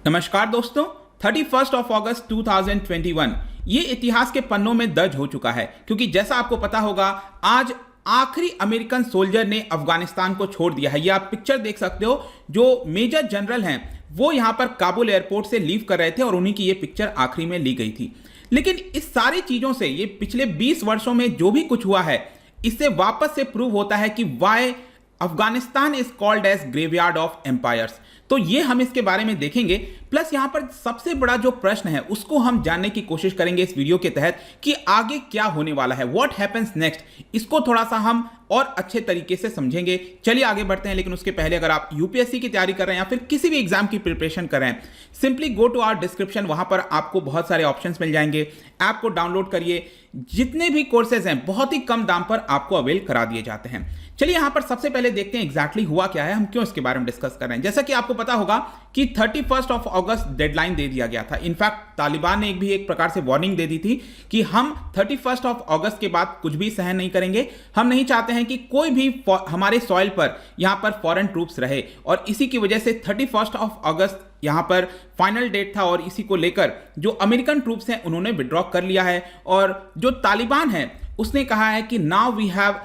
नमस्कार दोस्तों। 31 अगस्त 2021 ये इतिहास के पन्नों में दर्ज हो चुका है, क्योंकि जैसा आपको पता होगा आज आखिरी अमेरिकन सोल्जर ने अफगानिस्तान को छोड़ दिया है। ये आप पिक्चर देख सकते हो, जो मेजर जनरल हैं वो यहाँ पर काबुल एयरपोर्ट से लीव कर रहे थे और उन्हीं की ये पिक्चर आखिरी में ली गई थी। लेकिन इस सारी चीज़ों से ये पिछले 20 वर्षों में जो भी कुछ हुआ है, इससे वापस से प्रूव होता है कि why Afghanistan is called as graveyard of empires. तो ये हम इसके बारे में देखेंगे, प्लस यहां पर सबसे बड़ा जो प्रश्न है उसको हम जानने की कोशिश करेंगे इस वीडियो के तहत कि आगे क्या होने वाला है, व्हाट हैपेंस नेक्स्ट। इसको थोड़ा सा हम और अच्छे तरीके से समझेंगे। चलिए आगे बढ़ते हैं, लेकिन उसके पहले अगर आप यूपीएससी की तैयारी कर रहे हैं या फिर किसी भी एग्जाम की प्रिपरेशन कर रहे हैं, simply go to our description. वहां पर आपको बहुत सारे ऑप्शंस मिल जाएंगे। ऐप को डाउनलोड करिए। जितने भी कोर्सेज हैं बहुत ही कम दाम पर आपको अवेल करा दिए जाते हैं। चलिए यहां पर सबसे पहले देखते हैं एग्जैक्टली हुआ क्या है, हम क्यों इसके बारे में डिस्कस कर रहे हैं। जैसा कि आपको पता होगा कि 31 अगस्त डेडलाइन दे दिया गया था। इनफैक्ट तालिबान ने एक प्रकार से वार्निंग दे दी थी कि हम 31 अगस्त के बाद कुछ भी सहन नहीं करेंगे। हम नहीं चाहते हैं कि कोई भी हमारे सॉइल पर यहां पर फॉरेन ट्रूप्स रहे, और इसी की वजह से 31 अगस्त यहां पर फाइनल डेट था। और इसी को लेकर जो अमेरिकन ट्रूप्स हैं उन्होंने विड्रॉ कर लिया है, और जो तालिबान है उसने कहा है कि now we have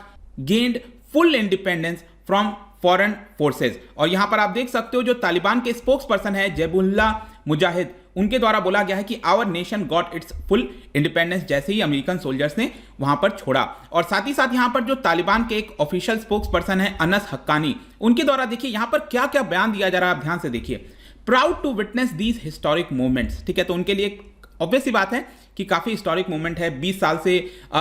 gained full independence from foreign forces. और यहां पर आप देख सकते हो जो तालिबान के स्पोक्स पर्सन है जबीहुल्लाह मुजाहिद, उनके द्वारा बोला गया है कि our nation got its full independence जैसे ही अमेरिकन सोल्जर्स ने वहां पर छोड़ा। और साथ ही साथ यहां पर जो तालिबान के एक ऑफिशियल स्पोक्स पर्सन है अनस हक्कानी, उनके द्वारा देखिए यहां पर क्या क्या बयान दिया जा रहा है, आप ध्यान से देखिए। Proud to witness these historic movements, ठीक है। तो उनके लिए ऑब्वियस सी बात है कि काफी हिस्टोरिक मूवमेंट है। 20 साल से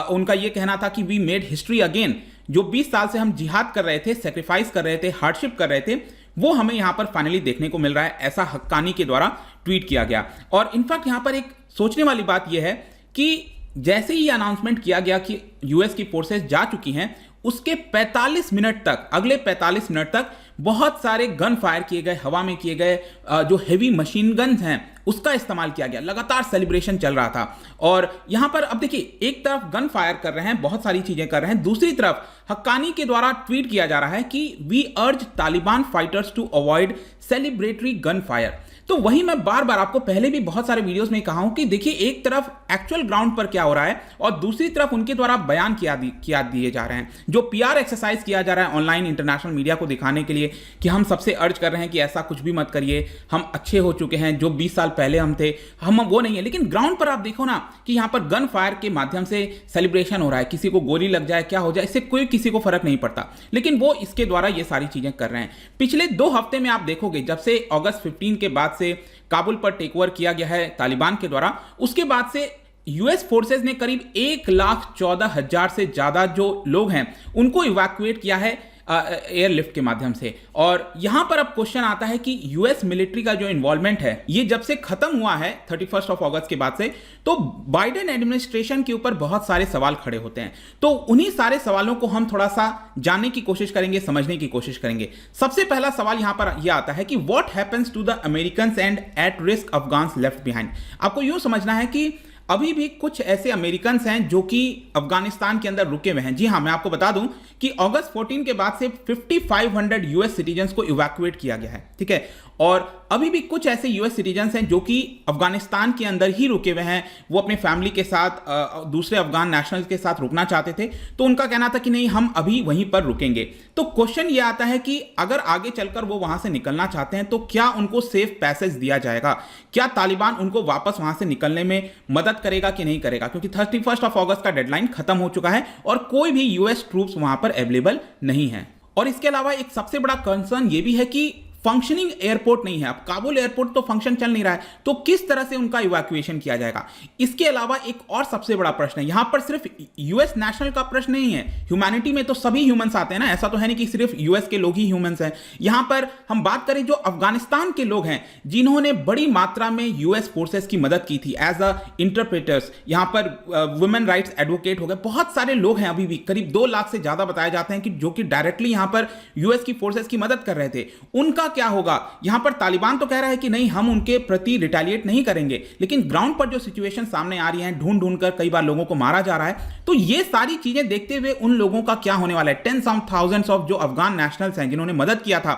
उनका यह कहना था कि वी मेड हिस्ट्री अगेन। जो 20 साल से हम जिहाद कर रहे थे, सेक्रीफाइस कर रहे थे, हार्डशिप कर रहे थे, वो हमें यहां पर फाइनली देखने को मिल रहा है, ऐसा हक्कानी के द्वारा ट्वीट किया गया। और इनफैक्ट यहां पर एक सोचने वाली बात यह है कि जैसे ही अनाउंसमेंट किया गया कि यूएस की फोर्सेस जा चुकी हैं, उसके 45 मिनट तक, अगले 45 मिनट तक बहुत सारे गन फायर किए गए, हवा में किए गए जो हेवी मशीन गन्स हैं उसका इस्तेमाल किया गया। लगातार सेलिब्रेशन चल रहा था। और यहां पर अब देखिए, एक तरफ गन फायर कर रहे हैं, बहुत सारी चीजें कर रहे हैं, दूसरी तरफ हक्कानी के द्वारा ट्वीट किया जा रहा है कि we urge Taliban fighters to avoid celebratory gun fire. तो वही मैं बार बार आपको पहले भी बहुत सारे वीडियोस में कहा हूं कि देखिए, एक तरफ एक्चुअल ग्राउंड पर क्या हो रहा है और दूसरी तरफ उनके द्वारा बयान किया दिए जा रहे हैं। जो पीआर एक्सरसाइज किया जा रहा है ऑनलाइन इंटरनेशनल मीडिया को दिखाने के लिए कि हम सबसे अर्ज कर रहे हैं कि ऐसा कुछ भी मत करिए, हम अच्छे हो चुके हैं, जो 20 साल पहले हम थे हम वो नहीं है। लेकिन ग्राउंड पर आप देखो ना कि यहां पर गन फायर के माध्यम से सेलिब्रेशन हो रहा है। किसी को गोली लग जाए, क्या हो जाए, इससे कोई किसी को फर्क नहीं पड़ता, लेकिन वो इसके द्वारा ये सारी चीजें कर रहे हैं। पिछले 2 हफ्ते में आप देखोगे, जब से अगस्त 15 के बाद से काबुल पर टेक ओवर किया गया है तालिबान के द्वारा, उसके बाद से यूएस फोर्सेज ने करीब 1,14,000 से ज्यादा जो लोग हैं उनको इवैक्यूएट किया है एयरलिफ्ट के माध्यम से। और यहां पर अब क्वेश्चन आता है कि यूएस मिलिट्री का जो इन्वॉल्वमेंट है ये जब से खत्म हुआ है 31 अगस्त के बाद से, तो बाइडेन एडमिनिस्ट्रेशन के ऊपर बहुत सारे सवाल खड़े होते हैं। तो उन्हीं सारे सवालों को हम थोड़ा सा जानने की कोशिश करेंगे, समझने की कोशिश करेंगे। सबसे पहला सवाल यहां पर यह आता है कि what happens to the Americans and at risk Afghans left behind. आपको यूं समझना है कि अभी भी कुछ ऐसे अमेरिकन्स हैं जो कि अफगानिस्तान के अंदर रुके हुए हैं। जी हां, मैं आपको बता दूं कि अगस्त 14 के बाद से 5500 यूएस सिटीजन्स को इवैक्यूएट किया गया है, ठीक है। और अभी भी कुछ ऐसे यूएस सिटीजन्स हैं जो कि अफगानिस्तान के अंदर ही रुके हुए हैं। वो अपने फैमिली के साथ, दूसरे अफगान नेशनल्स के साथ रुकना चाहते थे, तो उनका कहना था कि नहीं, हम अभी वहीं पर रुकेंगे। तो क्वेश्चन ये आता है कि अगर आगे चलकर वो वहां से निकलना चाहते हैं तो क्या उनको सेफ पैसेज दिया जाएगा? क्या तालिबान उनको वापस वहां से निकलने में मदद करेगा कि नहीं करेगा? क्योंकि 31 अगस्त का डेडलाइन खत्म हो चुका है और कोई भी यूएस ट्रूप्स वहां पर अवेलेबल नहीं है। और इसके अलावा एक सबसे बड़ा कंसर्न ये भी है कि फंक्शनिंग एयरपोर्ट नहीं है। अब काबुल एयरपोर्ट तो फंक्शन चल नहीं रहा है, तो किस तरह से उनका इवैक्यूएशन किया जाएगा? इसके अलावा एक और सबसे बड़ा प्रश्न है, यहां पर सिर्फ यूएस नेशनल का प्रश्न नहीं है। ह्यूमैनिटी में तो सभी ह्यूमंस आते हैं ना, ऐसा तो है नहीं कि सिर्फ यूएस के लोग ही ह्यूमंस हैं। यहां पर हम बात करें जो अफगानिस्तान के लोग हैं जिन्होंने बड़ी मात्रा में यूएस फोर्सेस की मदद की थी एज अ इंटरप्रेटर्स, यहां पर वुमेन राइट्स एडवोकेट हो गए, बहुत सारे लोग हैं, अभी भी करीब 2 लाख से ज्यादा बताए जाते हैं कि जो कि डायरेक्टली यहां पर यूएस की फोर्सेस की मदद कर रहे थे। उनका क्या होगा? यहां पर तालिबान तो कह रहा है कि नहीं, हम उनके प्रति रिटेलिएट नहीं करेंगे, लेकिन ग्राउंड पर जो सिचुएशन सामने आ रही है, ढूंढ ढूंढ कर कई बार लोगों को मारा जा रहा है, तो ये सारी चीजें देखते हुए उन लोगों का क्या होने वाला है? टेंस ऑफ थाउजेंड्स ऑफ जो अफगान नेशनल्स हैं जिन्होंने मदद किया था,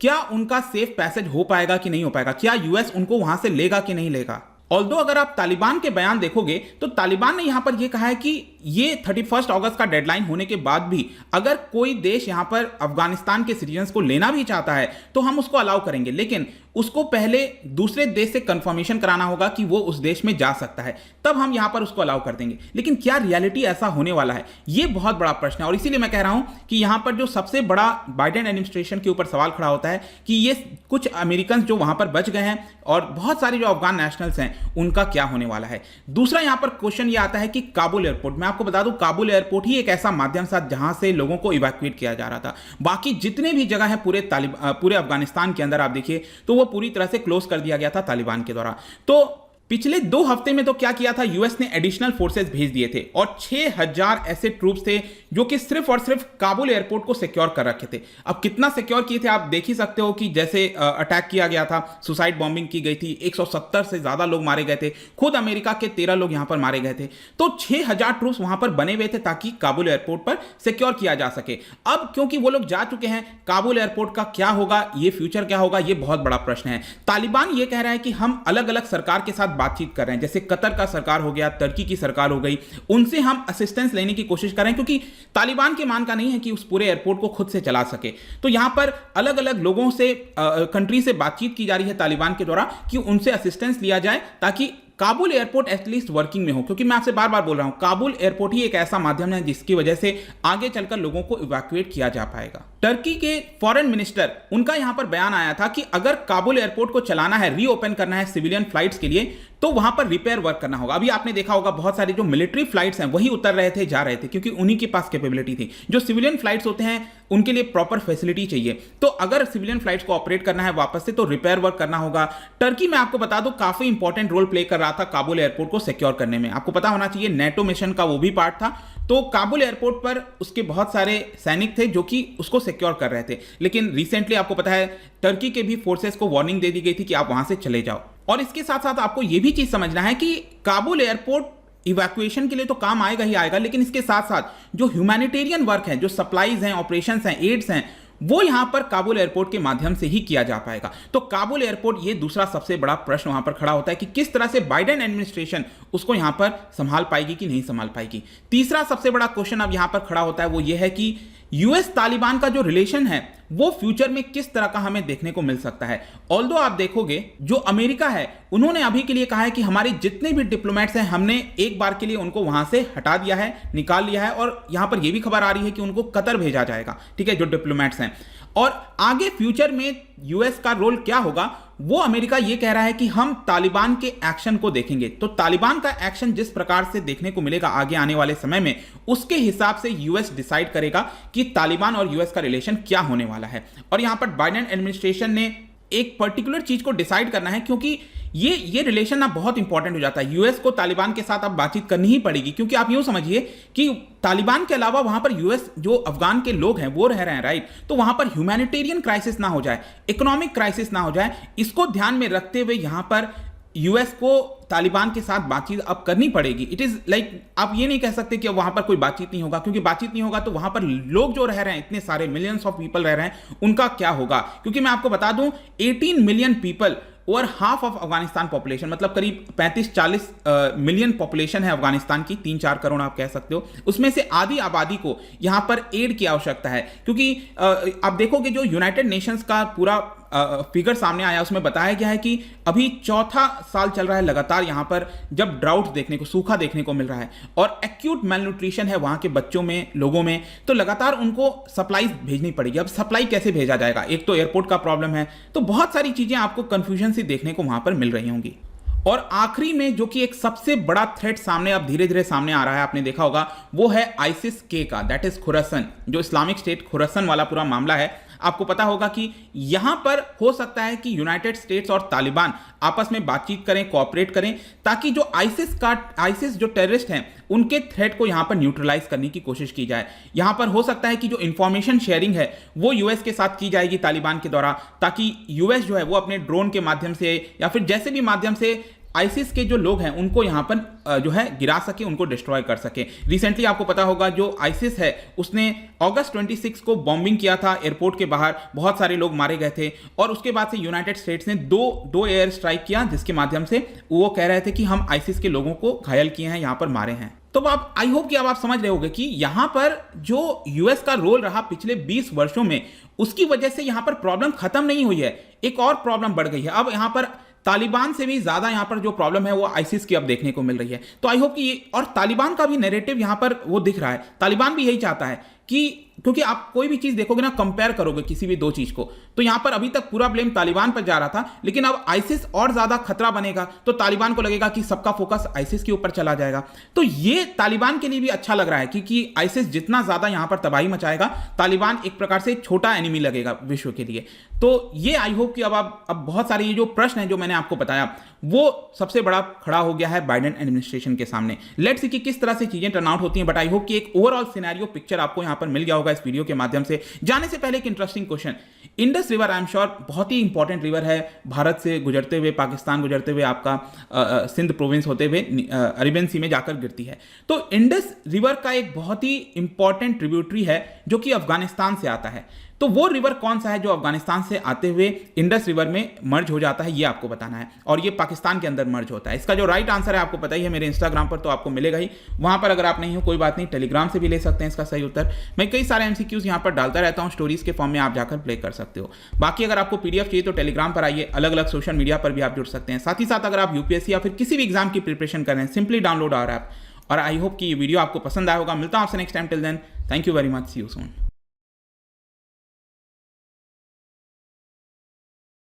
क्या उनका सेफ पैसेज हो पाएगा कि नहीं हो पाएगा, क्या यूएस उनको वहां से लेगा कि नहीं लेगा। ऑल्दो अगर आप तालिबान के बयान देखोगे तो तालिबान ने यहां पर यह कहा है कि ये 31 अगस्त का डेडलाइन होने के बाद भी अगर कोई देश यहां पर अफगानिस्तान के सिटीजन्स को लेना भी चाहता है तो हम उसको अलाउ करेंगे, लेकिन उसको पहले दूसरे देश से कंफर्मेशन कराना होगा कि वो उस देश में जा सकता है, तब हम यहां पर उसको अलाउ कर देंगे। लेकिन क्या रियलिटी ऐसा होने वाला है, ये बहुत बड़ा प्रश्न है। और इसीलिए मैं कह रहा हूं कि यहां पर जो सबसे बड़ा बाइडेन एडमिनिस्ट्रेशन के ऊपर सवाल खड़ा होता है कि ये कुछ अमेरिकन जो वहां पर बच गए हैं और बहुत सारे जो अफगान नेशनल्स हैं उनका क्या होने वाला है। दूसरा यहां पर क्वेश्चन ये आता है कि काबुल एयरपोर्ट, मैं आपको बता दूं काबुल एयरपोर्ट ही एक ऐसा माध्यम था जहां से लोगों को इवैक्यूएट किया जा रहा था। बाकी जितने भी जगह है पूरे अफगानिस्तान के अंदर आप देखिए तो वो पूरी तरह से क्लोज कर दिया गया था तालिबान के द्वारा। तो पिछले 2 हफ्ते में तो क्या किया था, यूएस ने एडिशनल फोर्सेस भेज दिए थे और 6000 ऐसे ट्रूप्स थे जो कि सिर्फ और सिर्फ काबुल एयरपोर्ट को सिक्योर कर रखे थे। अब कितना सिक्योर किए थे आप देख ही सकते हो कि जैसे अटैक किया गया था, सुसाइड बॉम्बिंग की गई थी, 170 से ज्यादा लोग मारे गए थे, खुद अमेरिका के 13 लोग यहां पर मारे गए थे। तो 6000 ट्रूप्स वहां पर बने हुए थे ताकि काबुल एयरपोर्ट पर सिक्योर किया जा सके। अब क्योंकि वो लोग जा चुके हैं, काबुल एयरपोर्ट का क्या होगा, ये फ्यूचर क्या होगा, ये बहुत बड़ा प्रश्न है। तालिबान ये कह रहा है कि हम अलग अलग सरकार के साथ बातचीत कर रहे हैं, जैसे कतर का सरकार हो गया, तुर्की की सरकार हो गई, उनसे हम असिस्टेंस लेने की कोशिश कर रहे हैं, क्योंकि तालिबान के मान का नहीं है कि उस पूरे एयरपोर्ट को खुद से चला सके। तो यहां पर अलग अलग लोगों से कंट्री से बातचीत की जा रही है तालिबान के द्वारा कि उनसे असिस्टेंस लिया जाए ताकि काबुल एयरपोर्ट एटलीस्ट वर्किंग में हो। क्योंकि मैं आपसे बार बार बोल रहा हूं काबुल एयरपोर्ट ही एक ऐसा माध्यम है जिसकी वजह से आगे चलकर लोगों को इवैक्यूएट किया जा पाएगा। टर्की के फॉरेन मिनिस्टर, उनका यहां पर बयान आया था कि अगर काबुल एयरपोर्ट को चलाना है, रीओपन करना है सिविलियन फ्लाइट्स के लिए, तो वहां पर रिपेयर वर्क करना होगा। अभी आपने देखा होगा बहुत सारे जो मिलिट्री फ्लाइट्स हैं वही उतर रहे थे, जा रहे थे, क्योंकि उन्हीं के पास कैपेबिलिटी थी। जो सिविलियन फ्लाइट्स होते हैं उनके लिए प्रॉपर फैसिलिटी चाहिए। तो अगर सिविलियन फ्लाइट्स को ऑपरेट करना है वापस से तो रिपेयर वर्क करना होगा। टर्की, मैं आपको बता दूं, काफी इंपॉर्टेंट रोल प्ले कर रहा था काबुल एयरपोर्ट को सिक्योर करने में। आपको पता होना चाहिए नेटो मिशन का वो भी पार्ट था। तो काबुल एयरपोर्ट पर उसके बहुत सारे सैनिक थे जो कि उसको सिक्योर कर रहे थे। लेकिन रिसेंटली आपको पता है टर्की के भी फोर्सेस को वार्निंग दे दी गई थी कि आप वहां से चले जाओ। और इसके साथ साथ आपको यह भी चीज समझना है कि काबुल एयरपोर्ट इवैक्यूएशन के लिए तो काम आएगा ही आएगा, लेकिन इसके साथ साथ जो ह्यूमैनिटेरियन वर्क है, जो सप्लाईज हैं, ऑपरेशंस हैं, एड्स हैं, वो यहां पर काबुल एयरपोर्ट के माध्यम से ही किया जा पाएगा। तो काबुल एयरपोर्ट, ये दूसरा सबसे बड़ा प्रश्न वहां पर खड़ा होता है कि किस तरह से बाइडेन एडमिनिस्ट्रेशन उसको यहां पर संभाल पाएगी कि नहीं संभाल पाएगी। तीसरा सबसे बड़ा क्वेश्चन अब यहां पर खड़ा होता है वो ये है कि यूएस तालिबान का जो रिलेशन है वो फ्यूचर में किस तरह का हमें देखने को मिल सकता है। ऑल्दो आप देखोगे जो अमेरिका है उन्होंने अभी के लिए कहा है कि हमारे जितने भी डिप्लोमेट्स हैं हमने एक बार के लिए उनको वहां से हटा दिया है, निकाल लिया है, और यहां पर यह भी खबर आ रही है कि उनको कतर भेजा जाएगा, ठीक है, जो डिप्लोमेट्स हैं। और आगे फ्यूचर में यूएस का रोल क्या होगा वो अमेरिका ये कह रहा है कि हम तालिबान के एक्शन को देखेंगे। तो तालिबान का एक्शन जिस प्रकार से देखने को मिलेगा आगे आने वाले समय में, उसके हिसाब से यूएस डिसाइड करेगा कि तालिबान और यूएस का रिलेशन क्या होने वाला है। और यहां पर बाइडेन एडमिनिस्ट्रेशन ने एक पर्टिकुलर चीज को डिसाइड करना है, क्योंकि ये रिलेशन ना बहुत इंपॉर्टेंट हो जाता है। यूएस को तालिबान के साथ अब बातचीत करनी ही पड़ेगी, क्योंकि आप यूं समझिए कि तालिबान के अलावा वहां पर यूएस जो अफगान के लोग हैं वो रह रहे हैं, राइट। तो वहां पर ह्यूमैनिटेरियन क्राइसिस ना हो जाए, इकोनॉमिक क्राइसिस ना हो जाए, इसको ध्यान में रखते हुए यहां पर यूएस को तालिबान के साथ बातचीत अब करनी पड़ेगी। इट इज लाइक आप ये नहीं कह सकते कि अब वहां पर कोई बातचीत नहीं होगा, क्योंकि बातचीत नहीं होगा तो वहां पर लोग जो रह रहे हैं, इतने सारे मिलियंस ऑफ पीपल रह रहे हैं, उनका क्या होगा। क्योंकि मैं आपको बता दूं 18 million people over half of Afghanistan population, मतलब करीब 35-40 मिलियन पॉपुलेशन है अफगानिस्तान की, 3-4 करोड़ आप कह सकते हो, उसमें से आधी आबादी को यहां पर एड की आवश्यकता है। क्योंकि आप देखोगे जो यूनाइटेड नेशंस का पूरा फिगर सामने आया उसमें बताया गया है कि अभी चौथा साल चल रहा है लगातार यहां पर जब ड्राउट देखने को, सूखा देखने को मिल रहा है, और एक्यूट मैलन्यूट्रिशन है वहां के बच्चों में, लोगों में, तो लगातार उनको सप्लाईज भेजनी पड़ेगी। अब सप्लाई कैसे भेजा जाएगा, एक तो एयरपोर्ट का प्रॉब्लम है, तो बहुत सारी चीजें आपको कंफ्यूजन सी देखने को वहां पर मिल रही होंगी। और आखिरी में जो कि एक सबसे बड़ा थ्रेट सामने अब धीरे धीरे सामने आ रहा है, आपने देखा होगा, वो है आईसिस के का, दैट इज खुरासन, जो इस्लामिक स्टेट खुरासन वाला पूरा मामला है। आपको पता होगा कि यहां पर हो सकता है कि यूनाइटेड स्टेट्स और तालिबान आपस में बातचीत करें, कोऑपरेट करें, ताकि जो आईसिस जो टेररिस्ट हैं उनके थ्रेट को यहां पर न्यूट्रलाइज करने की कोशिश की जाए। यहां पर हो सकता है कि जो इंफॉर्मेशन शेयरिंग है वो यूएस के साथ की जाएगी तालिबान के द्वारा, ताकि यूएस जो है वो अपने ड्रोन के माध्यम से या फिर जैसे भी माध्यम से आईसिस के जो लोग हैं उनको यहाँ पर जो है गिरा सके, उनको डिस्ट्रॉय कर सके। रिसेंटली आपको पता होगा जो आईसिस है उसने अगस्त 26 को बॉम्बिंग किया था एयरपोर्ट के बाहर, बहुत सारे लोग मारे गए थे और उसके बाद से यूनाइटेड स्टेट्स ने दो एयर स्ट्राइक किया जिसके माध्यम से वो कह रहे थे कि हम आईसिस के लोगों को घायल किए हैं, यहाँ पर मारे हैं। तो आप आई होप कि अब आप समझ रहे होंगे कि यहां पर जो यूएस का रोल रहा पिछले 20 वर्षों में, उसकी वजह से यहां पर प्रॉब्लम खत्म नहीं हुई है, एक और प्रॉब्लम बढ़ गई है। अब यहां पर तालिबान से भी ज्यादा यहां पर जो प्रॉब्लम है वो आईसिस की अब देखने को मिल रही है। तो आई होप कि ये, और तालिबान का भी नैरेटिव यहां पर वो दिख रहा है, तालिबान भी यही चाहता है कि, क्योंकि आप कोई भी चीज देखोगे ना, कंपेयर करोगे किसी भी दो चीज को, तो यहां पर अभी तक पूरा ब्लेम तालिबान पर जा रहा था, लेकिन अब आईसिस और ज्यादा खतरा बनेगा तो तालिबान को लगेगा कि सबका फोकस आईसिस के ऊपर चला जाएगा। तो ये तालिबान के लिए भी अच्छा लग रहा है क्योंकि आईसिस जितना ज्यादा यहां पर तबाही मचाएगा, तालिबान एक प्रकार से छोटा एनिमी लगेगा विश्व के लिए। तो ये आई होप कि अब बहुत सारे ये जो प्रश्न है जो मैंने आपको बताया वो सबसे बड़ा खड़ा हो गया है बाइडेन एडमिनिस्ट्रेशन के सामने। लेट्स सी कि किस तरह से चीजें टर्न आउट होती हैं, बट आई होप कि एक ओवरऑल सिनेरियो पिक्चर आपको यहां पर मिल गया होगा इस वीडियो के माध्यम से। जाने से पहले एक interesting question, Indus river I am sure बहुत ही इंपॉर्टेंट रिवर है, भारत से गुजरते हुए, पाकिस्तान गुजरते हुए, आपका सिंध प्रोविंस होते हुए अरेबियन सी में जाकर गिरती है। तो इंडस रिवर का एक बहुत ही इंपॉर्टेंट ट्रिब्यूटरी है जो कि अफगानिस्तान से आता है। तो वो रिवर कौन सा है जो अफगानिस्तान से आते हुए इंडस रिवर में मर्ज हो जाता है, ये आपको बताना है, और ये पाकिस्तान के अंदर मर्ज होता है। इसका जो राइट आंसर है आपको पता ही है, मेरे इंस्टाग्राम पर तो आपको मिलेगा ही, वहां पर अगर आप नहीं हो कोई बात नहीं, टेलीग्राम से भी ले सकते हैं इसका सही उत्तर। मैं कई सारे एमसीक्यूज यहां पर डालता रहता हूं, स्टोरीज के फॉर्म में आप जाकर प्ले कर सकते हो। बाकी अगर आपको पीडीएफ चाहिए तो टेलीग्राम पर आइए, अलग अलग सोशल मीडिया पर भी आप जुड़ सकते हैं। साथ ही साथ अगर आप यूपीएससी या फिर किसी भी एग्जाम की प्रिपरेशन कर रहे हैं, सिंपली डाउनलोड आवर ऐप। और आई होप कि ये वीडियो आपको पसंद आया होगा। मिलता हूं आपसे next time, till then thank you very much, see you soon.